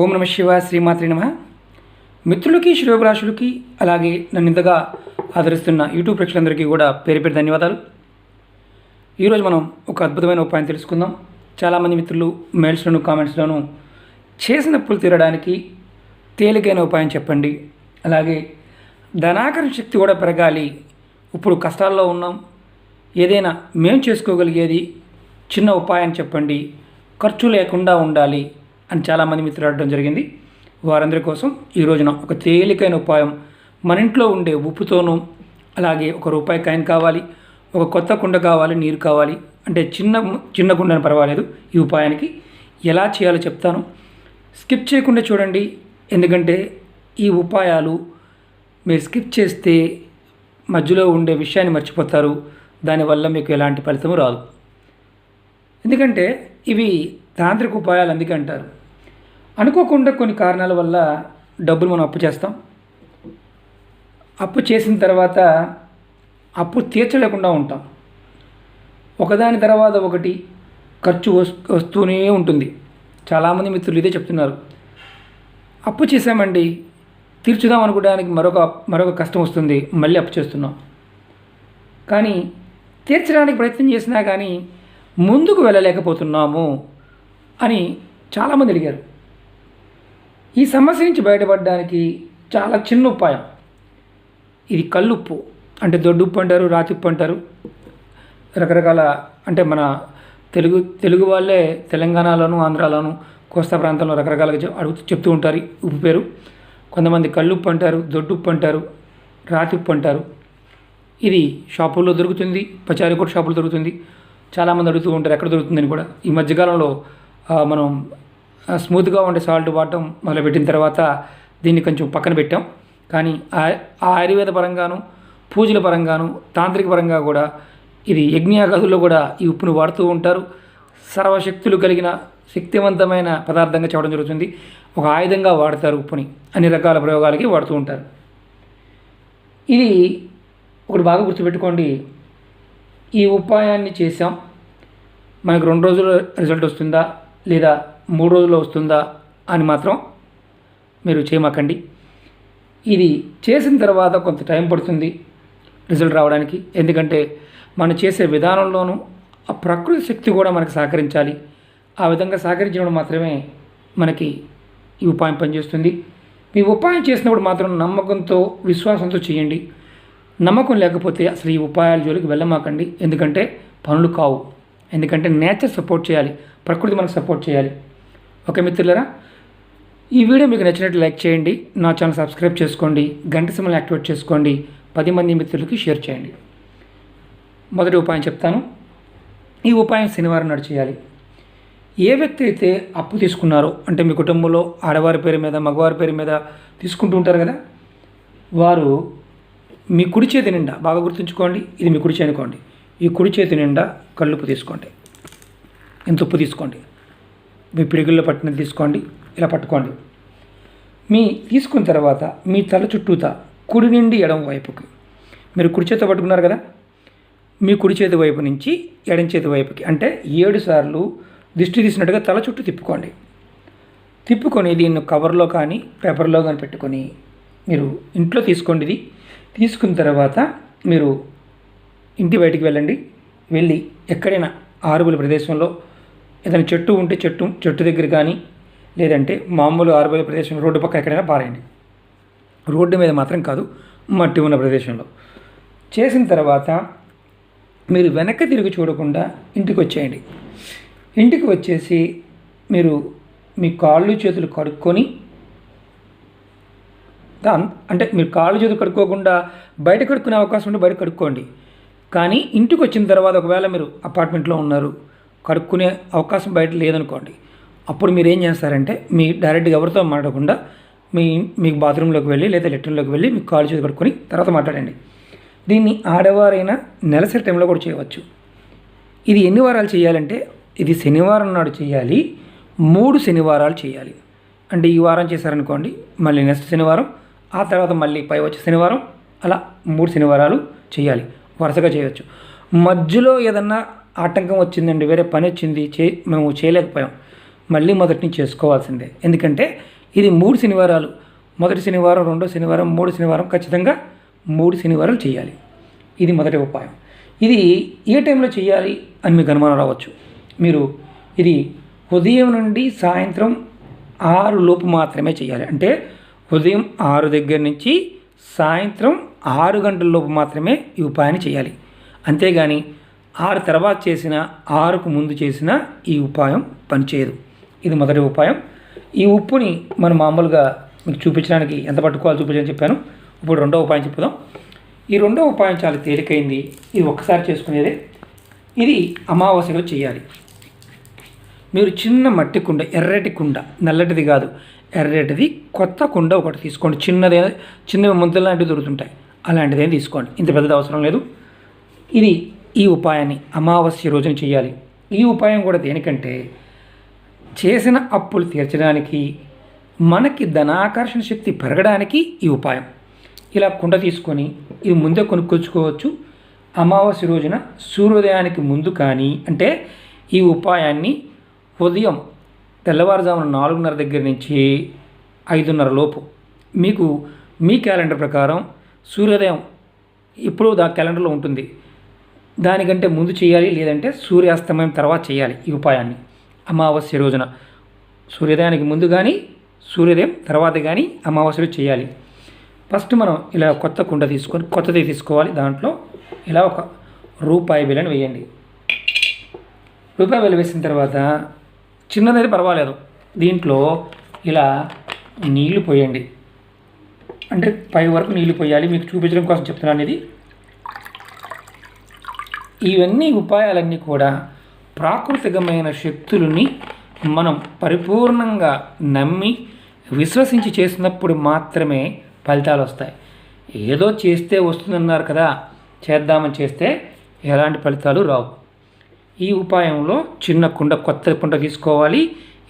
ఓం నమ శివాయ, శ్రీమాత్రి నమః. మిత్రులకి, శ్రేయోభిలాషులకి, అలాగే నన్ను ఇంతగా ఆదరిస్తున్న యూట్యూబ్ ప్రేక్షకులందరికీ కూడా పేరు పేరు ధన్యవాదాలు. ఈరోజు మనం ఒక అద్భుతమైన ఉపాయం తెలుసుకుందాం. చాలామంది మిత్రులు మెయిల్స్లోను కామెంట్స్లోను చేసిన అప్పులు తీరడానికి తేలికైన ఉపాయం చెప్పండి, అలాగే ధనాకరణ శక్తి కూడా పెరగాలి, ఇప్పుడు కష్టాల్లో ఉన్నాం, ఏదైనా మేము చేసుకోగలిగేది చిన్న ఉపాయం చెప్పండి, ఖర్చు లేకుండా ఉండాలి అని చాలామంది మిత్రులు అడగడం జరిగింది. వారందరి కోసం ఈ రోజున ఒక తేలికైన ఉపాయం, మన ఇంట్లో ఉండే ఉప్పుతోనూ, అలాగే ₹1 కాయిన్ కావాలి, ఒక కొత్త కుండ కావాలి, నీరు కావాలి, అంటే చిన్న కుండని పర్వాలేదు. ఈ ఉపాయానికి ఎలా చేయాలో చెప్తాను, స్కిప్ చేయకుండా చూడండి. ఎందుకంటే ఈ ఉపాయాలు మీరు స్కిప్ చేస్తే మధ్యలో ఉండే విషయాన్ని మర్చిపోతారు, దానివల్ల మీకు ఎలాంటి ఫలితము రాదు. ఎందుకంటే ఇవి తాంత్రిక ఉపాయాలు, అందుకే అంటారు. అనుకోకుండా కొన్ని కారణాల వల్ల డబ్బులు మనం అప్పు చేస్తాం. అప్పు చేసిన తర్వాత అప్పు తీర్చలేకుండా ఉంటాం. ఒకదాని తర్వాత ఒకటి ఖర్చు వస్తూనే ఉంటుంది. చాలామంది మిత్రులు ఇదే చెప్తున్నారు, అప్పు చేసామండి, తీర్చుదాం అనుకోవడానికి మరొక కష్టం వస్తుంది, మళ్ళీ అప్పు చేస్తున్నాం. కానీ తీర్చడానికి ప్రయత్నం చేసినా కానీ ముందుకు వెళ్ళలేకపోతున్నాము అని చాలామంది అడిగారు. ఈ సమస్య నుంచి బయటపడడానికి చాలా చిన్న ఉపాయం. ఇది కల్లుప్పు, అంటే దొడ్డుప్పు అంటారు, రాతి ఉప్పు అంటారు, రకరకాల, అంటే మన తెలుగు వాళ్ళే తెలంగాణలోను, ఆంధ్రాలోను, కోస్తా ప్రాంతంలో రకరకాలుగా చెప్తూ ఉంటారు ఉప్పు పేరు. కొంతమంది కల్లుప్పు అంటారు, దొడ్డుప్పు అంటారు, రాతి ఉప్పు అంటారు. ఇది షాపుల్లో దొరుకుతుంది, పచారీ కొట్టు షాపుల్లో దొరుకుతుంది. చాలామంది అడుగుతూ ఉంటారు ఎక్కడ దొరుకుతుందని కూడా. ఈ మధ్యకాలంలో మనం స్మూత్గా ఉండే సాల్ట్ వాడటం మొదలుపెట్టిన తర్వాత దీన్ని కొంచెం పక్కన పెట్టాం. కానీ ఆయుర్వేద పరంగాను, పూజల పరంగాను, తాంత్రిక పరంగా కూడా ఇది యజ్ఞయాగాదుల్లో కూడా ఈ ఉప్పును వాడుతూ ఉంటారు. సర్వశక్తులు కలిగిన శక్తివంతమైన పదార్థంగా చెప్పడం జరుగుతుంది. ఒక ఆయుధంగా వాడతారు ఉప్పుని, అన్ని రకాల ప్రయోగాలకి వాడుతూ ఉంటారు. ఇది ఒకటి బాగా గుర్తుపెట్టుకోండి, ఈ ఉపాయాన్ని చేసాం, మనకు 2 రోజుల్లో రిజల్ట్ వస్తుందా లేదా 3 రోజుల్లో వస్తుందా అని మాత్రం మీరు చేయమాకండి. ఇది చేసిన తర్వాత కొంత టైం పడుతుంది రిజల్ట్ రావడానికి. ఎందుకంటే మనం చేసే విధానంలోనూ ఆ ప్రకృతి శక్తి కూడా మనకు సహకరించాలి. ఆ విధంగా సహకరించినప్పుడు మాత్రమే మనకి ఈ ఉపాయం పనిచేస్తుంది. ఈ ఉపాయం చేసినప్పుడు మాత్రం నమ్మకంతో, విశ్వాసంతో చేయండి. నమ్మకం లేకపోతే అసలు ఈ ఉపాయాల జోలికి వెళ్ళమాకండి. ఎందుకంటే పనులు కావు. ఎందుకంటే నేచర్ సపోర్ట్ చేయాలి, ప్రకృతి మనకు సపోర్ట్ చేయాలి. ఓకే మిత్రులారా, ఈ వీడియో మీకు నచ్చినట్లు లైక్ చేయండి, నా ఛానల్ సబ్స్క్రైబ్ చేసుకోండి, గంట సింబల్ యాక్టివేట్ చేసుకోండి, 10 మంది మిత్రులకి షేర్ చేయండి. మొదటి ఉపాయం చెప్తాను. ఈ ఉపాయం శనివారం నాడు చేయాలి. ఏ వ్యక్తి అయితే అప్పు తీసుకున్నారో, అంటే మీ కుటుంబంలో ఆడవారి పేరు మీద, మగవారి పేరు మీద తీసుకుంటూ ఉంటారు కదా, వారు మీ కుడి చేతి నిండా, బాగా గుర్తుంచుకోండి, ఇది మీ కుడి చేతి అనుకోండి, ఈ కుడి చేతి నిండా కల్లుప్పు తీసుకోండి. ఇంత ఉప్పు తీసుకోండి, మీ పిడిగుల్లో పట్టినది తీసుకోండి, ఇలా పట్టుకోండి. తీసుకున్న తర్వాత మీ తల చుట్టూతా కుడి నుండి ఎడమ వైపుకి, మీరు కుడి చేతి పట్టుకున్నారు కదా, మీ కుడి చేతి వైపు నుంచి ఎడమ చేతి వైపుకి, అంటే 7 సార్లు దిష్టి తీసినట్టుగా తల చుట్టూ తిప్పుకొని దీన్ని కవర్లో కానీ పేపర్లో కానీ పెట్టుకొని మీరు ఇంట్లో తీసుకోండి. ఇది తీసుకున్న తర్వాత మీరు ఇంటి బయటికి వెళ్ళండి. వెళ్ళి ఎక్కడైనా ఆరుబయలు ప్రదేశంలో ఏదైనా చెట్టు ఉంటే చెట్టు దగ్గర కానీ, లేదంటే మామూలు ఆరుబయలు ప్రదేశం రోడ్డు పక్క ఎక్కడైనా పారేయండి. రోడ్డు మీద మాత్రం కాదు, మట్టి ఉన్న ప్రదేశంలో. చేసిన తర్వాత మీరు వెనక్కి తిరిగి చూడకుండా ఇంటికి వచ్చేయండి. ఇంటికి వచ్చేసి మీరు మీ కాళ్ళు చేతులు కడుక్కొని, అంటే మీరు కాళ్ళు చేతులు కడుక్కోకుండా బయట కడుక్కునే అవకాశం ఉంటే బయట కడుక్కోండి. కానీ ఇంటికి వచ్చిన తర్వాత ఒకవేళ మీరు అపార్ట్మెంట్లో ఉన్నారు, కడుక్కునే అవకాశం బయట లేదనుకోండి, అప్పుడు మీరు ఏం చేస్తారంటే మీ డైరెక్ట్గా ఎవరితో మాట్లాడకుండా మీకు బాత్రూంలోకి వెళ్ళి లేదా లెట్రిన్లోకి వెళ్ళి మీ కాళ్ళు చేతులు కడుక్కొని తర్వాత మాట్లాడండి. దీన్ని ఆడవారైనా నెలసరి టైంలో కూడా చేయవచ్చు. ఇది ఎన్ని వారాలు చేయాలంటే, ఇది శనివారం నాడు చేయాలి, 3 శనివారాలు చేయాలి. అంటే ఈ వారం చేశారనుకోండి, మళ్ళీ నెక్స్ట్ శనివారం, ఆ తర్వాత మళ్ళీ పై వచ్చే శనివారం, అలా 3 శనివారాలు చేయాలి. వరుసగా చేయవచ్చు. మధ్యలో ఏదన్నా ఆటంకం వచ్చిందండి, వేరే పని వచ్చింది, మేము చేయలేకపోయాం, మళ్ళీ మొదటి నుంచి చేసుకోవాల్సిందే. ఎందుకంటే ఇది 3 శనివారాలు, మొదటి శనివారం, రెండో శనివారం, 3 శనివారం, ఖచ్చితంగా 3 శనివారాలు చేయాలి. ఇది మొదటి ఉపాయం. ఇది ఏ టైంలో చేయాలి అని మీకు అనుమానం రావచ్చు. మీరు ఇది ఉదయం నుండి సాయంత్రం 6 లోపు మాత్రమే చేయాలి. అంటే ఉదయం 6 దగ్గర నుంచి సాయంత్రం 6 గంటల లోపు మాత్రమే ఈ ఉపాయాన్ని చేయాలి. అంతేగాని 6 తర్వాత చేసిన, 6కు ముందు చేసిన ఈ ఉపాయం పనిచేయదు. ఇది మొదటి ఉపాయం. ఈ ఉప్పుని మనం మామూలుగా మీకు చూపించడానికి ఎంత పట్టుకోవాలో చూపించని చెప్పాను. ఇప్పుడు రెండో ఉపాయం చెప్పుదాం. ఈ రెండో ఉపాయం చాలా తేలికైంది. ఇది ఒక్కసారి చేసుకునేదే. ఇది అమావాస్యలో చేయాలి. మీరు చిన్న మట్టి కుండ, ఎర్రటి కుండ, నల్లటిది కాదు, ఎర్రటిది కొత్త కుండ ఒకటి తీసుకోండి. చిన్న ముద్దలు లాంటివి దొరుకుతుంటాయి, అలాంటిదేం తీసుకోండి. ఇంత పెద్దది అవసరం లేదు. ఇది ఈ ఉపాయాన్ని అమావాస్య రోజున చేయాలి. ఈ ఉపాయం కూడా దేనికంటే చేసిన అప్పులు తీర్చడానికి, మనకి ధనాకర్షణ శక్తి పెరగడానికి ఈ ఉపాయం. ఇలా కుండ తీసుకొని ఇది ముందే కొనుక్కొచ్చుకోవచ్చు. అమావాస్య రోజున సూర్యోదయానికి ముందు కానీ, అంటే ఈ ఉపాయాన్ని ఉదయం తెల్లవారుజామున 4:30 దగ్గర నుంచి 5:30 లోపు మీకు మీ క్యాలెండర్ ప్రకారం సూర్యోదయం ఇప్పుడు క్యాలెండర్లో ఉంటుంది, దానికంటే ముందు చేయాలి, లేదంటే సూర్యాస్తమయం తర్వాత చేయాలి. ఈ ఉపాయాన్ని అమావాస్య రోజున సూర్యోదయానికి ముందు కానీ సూర్యోదయం తర్వాత కానీ అమావాస్యలో చేయాలి. ఫస్ట్ మనం ఇలా కొత్త కుండ తీసుకొని కొత్తది తీసుకోవాలి. దాంట్లో ఇలా ఒక రూపాయి బిళ్ళని వేయండి. రూపాయి బిళ్ళ వేసిన తర్వాత చిన్నదైతే పర్వాలేదు, దీంట్లో ఇలా నీళ్లు పోయండి. అంటే పై వరకు నీళ్లు పోయాలి. మీకు చూపించడం కోసం చెప్తున్నాను. ఇది ఇవన్నీ ఉపాయాలన్నీ కూడా ప్రాకృతికమైన శక్తులని మనం పరిపూర్ణంగా నమ్మి విశ్వసించి చేసినప్పుడు మాత్రమే ఫలితాలు వస్తాయి. ఏదో చేస్తే వస్తుందన్నారు కదా, చేద్దామని చేస్తే ఎలాంటి ఫలితాలు రావు. ఈ ఉపాయంలో చిన్న కుండ, కొత్త కుండ తీసుకోవాలి,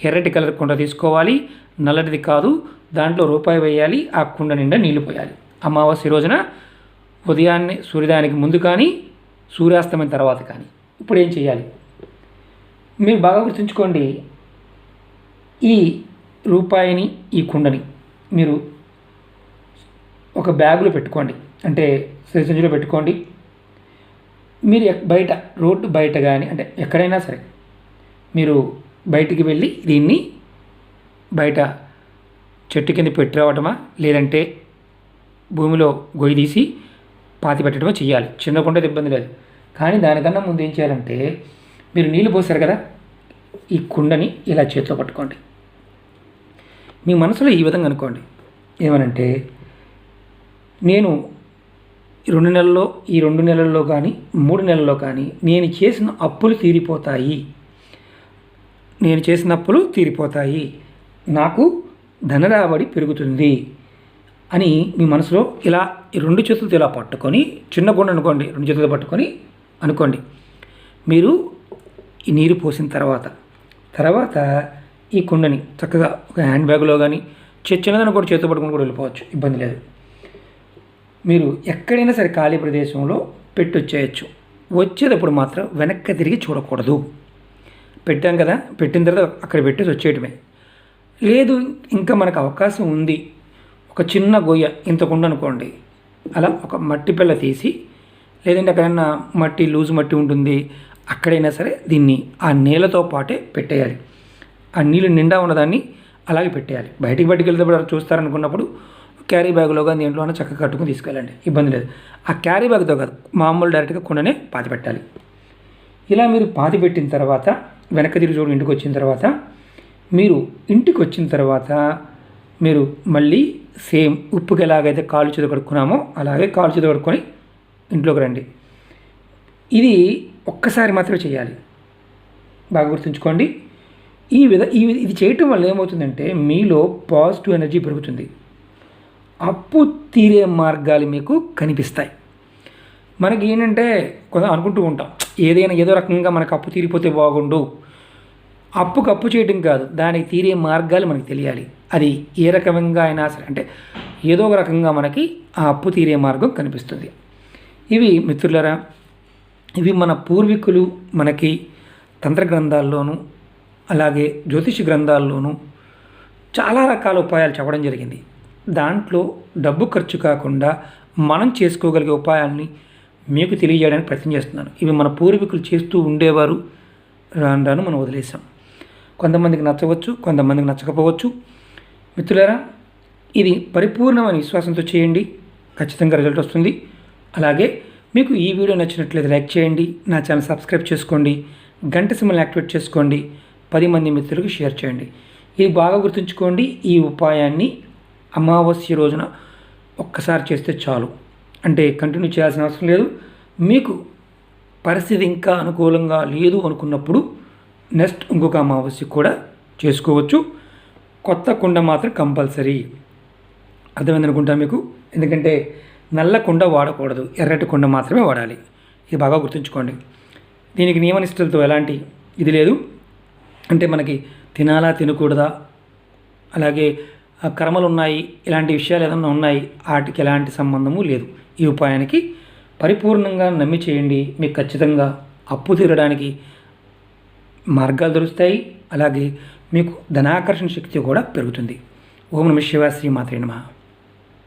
ఎర్రటి కలర్ కుండ తీసుకోవాలి, నల్లటిది కాదు. దాంట్లో రూపాయి వేయాలి, ఆ కుండ నిండా నీళ్లు పోయాలి. అమావాస్య రోజున ఉదయాన్నే సూర్యోదయానికి ముందు కానీ సూర్యాస్తమయం తర్వాత కానీ. ఇప్పుడు ఏం చేయాలి మీరు బాగా గుర్తుంచుకోండి. ఈ రూపాయిని, ఈ కుండని మీరు ఒక బ్యాగులో పెట్టుకోండి, అంటే సంచిలో పెట్టుకోండి. మీరు బయట రోడ్డు బయట కానీ, అంటే ఎక్కడైనా సరే మీరు బయటికి వెళ్ళి దీన్ని బయట చెట్టు కింద పెట్టి రావటమా, లేదంటే భూమిలో గొయ్యి తీసి పాతి పెట్టడమో చేయాలి. చిన్న కుండ ఇబ్బంది లేదు. కానీ దానికన్నా ముందు ఏం చేయాలంటే, మీరు నీళ్ళు పోసారు కదా, ఈ కుండని ఇలా చేతిలో పట్టుకోండి. మీ మనసులో ఈ విధంగా అనుకోండి, ఏమనంటే నేను ఈ 2 నెలల్లో కానీ 3 నెలల్లో కానీ నేను చేసిన అప్పులు తీరిపోతాయి, నాకు ధనరాబడి పెరుగుతుంది అని మీ మనసులో ఇలా ఈ 2 చేతులతో ఇలా పట్టుకొని, చిన్న గుండ అనుకోండి, 2 చేతులతో పట్టుకొని అనుకోండి. మీరు ఈ నీరు పోసిన తర్వాత ఈ కుండని చక్కగా ఒక హ్యాండ్ బ్యాగ్లో కానీ చిన్నదన కూడా చేతితో పట్టుకొని కూడా వెళ్ళిపోవచ్చు, ఇబ్బంది లేదు. మీరు ఎక్కడైనా సరే ఖాళీ ప్రదేశంలో పెట్టి వచ్చేయచ్చు. వచ్చేటప్పుడు మాత్రం వెనక్కి తిరిగి చూడకూడదు. పెట్టాం కదా, పెట్టిన తర్వాత అక్కడ పెట్టేసి వచ్చేయటమే. లేదు ఇంకా మనకు అవకాశం ఉంది, ఒక చిన్న గొయ్య ఇంత కుండ అనుకోండి, అలా ఒక మట్టి పిల్ల తీసి, లేదంటే అక్కడైనా మట్టి లూజు మట్టి ఉంటుంది, అక్కడైనా సరే దీన్ని ఆ నీళ్ళతో పాటే పెట్టేయాలి. ఆ నీళ్ళు నిండా ఉన్నదాన్ని అలాగే పెట్టేయాలి. బయటికి వెళ్తే చూస్తారనుకున్నప్పుడు క్యారీ బ్యాగ్లో కానీ దేంట్లో చక్కగా కట్టుకుని తీసుకెళ్ళండి, ఇబ్బంది లేదు. ఆ క్యారీ బ్యాగ్తో కాదు, మామూలు డైరెక్ట్గా కుండనే పాతి పెట్టాలి. ఇలా మీరు పాతి పెట్టిన తర్వాత వెనక్కి తిరిగి చూడు, ఇంటికి వచ్చిన తర్వాత మీరు మళ్ళీ సేమ్ ఉప్పుకి ఎలాగైతే కాళ్ళు చేతులు కడుక్కున్నామో అలాగే కాళ్ళు చేతులు కడుక్కొని ఇంట్లోకి రండి. ఇది ఒక్కసారి మాత్రమే చేయాలి, బాగా గుర్తుంచుకోండి. ఇది చేయటం వల్ల ఏమవుతుందంటే మీలో పాజిటివ్ ఎనర్జీ పెరుగుతుంది, అప్పు తీరే మార్గాలు మీకు కనిపిస్తాయి. మనకి ఏంటంటే కొంత అనుకుంటూ ఉంటాం, ఏదో రకంగా మనకు అప్పు తీరిపోతే బాగుండు. అప్పు చేయటం కాదు, దానికి తీరే మార్గాలు మనకు తెలియాలి. అది ఏ రకంగా అయినా సరే, అంటే ఏదో ఒక రకంగా మనకి ఆ అప్పు తీరే మార్గం కనిపిస్తుంది. ఇవి మిత్రులారా, ఇవి మన పూర్వీకులు మనకి తంత్ర గ్రంథాల్లోనూ అలాగే జ్యోతిష గ్రంథాల్లోనూ చాలా రకాల ఉపాయాలు చెప్పడం జరిగింది. దాంట్లో డబ్బు ఖర్చు కాకుండా మనం చేసుకోగలిగే ఉపాయాల్ని మీకు తెలియజేయడానికి ప్రయత్నం చేస్తున్నాను. ఇవి మన పూర్వీకులు చేస్తూ ఉండేవారు, రాను రాను మనం వదిలేసాం. కొంతమందికి నచ్చవచ్చు, కొంతమందికి నచ్చకపోవచ్చు. మిత్రులారా, ఇది పరిపూర్ణమైన విశ్వాసంతో చేయండి, ఖచ్చితంగా రిజల్ట్ వస్తుంది. అలాగే మీకు ఈ వీడియో నచ్చినట్లయితే లైక్ చేయండి, నా ఛానల్ సబ్స్క్రైబ్ చేసుకోండి, గంట సింబల్ని యాక్టివేట్ చేసుకోండి, 10 మంది మిత్రులకు షేర్ చేయండి. ఇది బాగా గుర్తుంచుకోండి. ఈ ఉపాయాన్ని అమావాస్య రోజున ఒక్కసారి చేస్తే చాలు, అంటే కంటిన్యూ చేయాల్సిన అవసరం లేదు. మీకు పరిస్థితి ఇంకా అనుకూలంగా లేదు అనుకున్నప్పుడు నెక్స్ట్ ఇంకొక అమావాస్య కూడా చేసుకోవచ్చు. కొత్త కుండ మాత్రం కంపల్సరీ. అర్థమైంది అనుకుంటా మీకు. ఎందుకంటే నల్ల కుండ వాడకూడదు, ఎర్రటి కుండ మాత్రమే వాడాలి. ఇది బాగా గుర్తుంచుకోండి. దీనికి నియమనిష్టలతో ఎలాంటి ఇది లేదు. అంటే మనకి తినాలా తినకూడదా, అలాగే కర్మలు ఉన్నాయి, ఇలాంటి విషయాలు ఏదైనా ఉన్నాయి, వాటికి ఎలాంటి సంబంధము లేదు. ఈ ఉపాయానికి పరిపూర్ణంగా నమ్మి చేయండి. మీకు ఖచ్చితంగా అప్పు తీరడానికి మార్గాలు దొరుకుతాయి. అలాగే మీకు ధనాకర్షణ శక్తి కూడా పెరుగుతుంది. ఓం నమః శివాయ. శ్రీమాత్రే నమః.